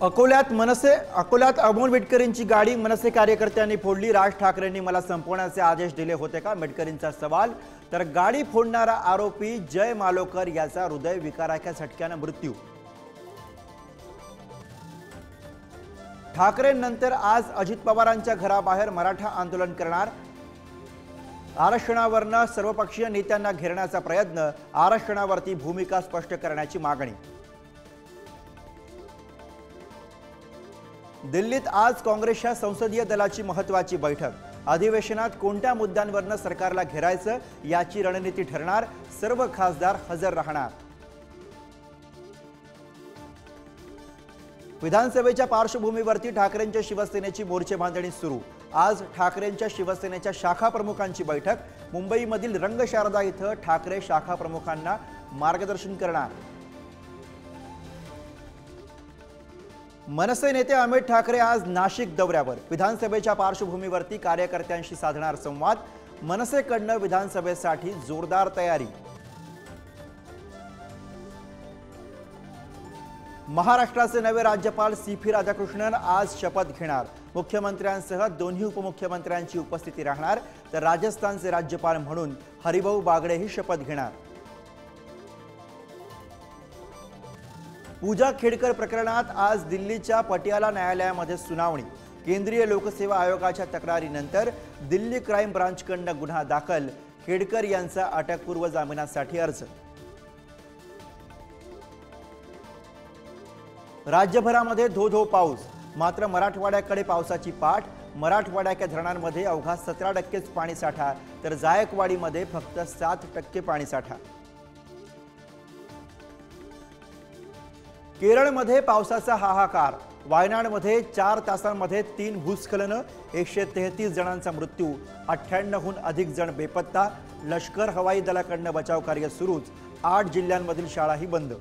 अकोल्यात अमोल मिटकरींची गाडी मनसे कार्यकर्त्यांनी फोडली। राज ठाकरेंनी मला संपवण्याचे आदेश दिले होते का, मिटकरींचा सवाल। तर गाडी फोडणारा आरोपी जय मालोकर याचा हृदय विकाराच्या झटक्याने मृत्यू। ठाकरेंनंतर आज अजित पवारांच्या घराबाहेर मराठा आंदोलन करणार। आरक्षणावरनं सर्वपक्षीय नेत्यांना घेरण्याचा प्रयत्न, आरक्षणावरती भूमिका स्पष्ट करण्याची मागणी। दिल्लीत आज काँग्रेसच्या संसदीय दलाची महत्त्वाची बैठक। अधिवेशनात कोणत्या मुद्द्यांवरनं सरकारला घेरायचं याची रणनीती ठरणार। सर्व खासदार हजर राहणार। विधानसभेच्या पार्श्वभूमीवरती ठाकरेंच्या शिवसेनेची मोर्चे बांधणी सुरू। आज ठाकरेंच्या शिवसेनेच्या शाखा प्रमुखांची बैठक। मुंबईमधील रंगशारदा इथं ठाकरे शाखा प्रमुखांना मार्गदर्शन करणार। मनसे नेते अमित ठाकरे आज नाशिक दौऱ्यावर। विधानसभेच्या पार्श्वभूमीवरती कार्यकर्त्यांशी साधणार संवाद। मनसेकडनं विधानसभेसाठी जोरदार तयारी। महाराष्ट्राचे नवे राज्यपाल सी.पी. राधाकृष्णन आज शपथ घेणार। मुख्यमंत्र्यांसह दोन्ही उपमुख्यमंत्र्यांची उपस्थिती राहणार। तर राजस्थानचे राज्यपाल म्हणून हरिभाऊ बागडेही शपथ घेणार। पूजा खेडकर प्रकरणात आज दिल्लीच्या पटियाला न्यायालयामध्ये सुनावणी। केंद्रीय लोकसेवा आयोगाच्या तक्रारीनंतर दिल्ली क्राईम ब्रांचकडून गुन्हा दाखल। खेडकर यांचा अटकपूर्व जामिनासाठी अर्ज। राज्यभरामध्ये धो पाऊस, मात्र मराठवाड्याकडे पावसाची पाठ। मराठवाड्याच्या धरणांमध्ये अवघा 17% पाणीसाठा, तर जायकवाडीमध्ये फक्त 7% पाणीसाठा। केरळमध्ये पावसाचा हाहाकार। वायनाडमध्ये 4 तासांमध्ये 3 भूस्खलनं, 133 जणांचा मृत्यू, 98हून अधिक जण बेपत्ता। लष्कर हवाई दलाकडून बचाव कार्य सुरूच। 8 जिल्ह्यांमधील शाळाही बंद।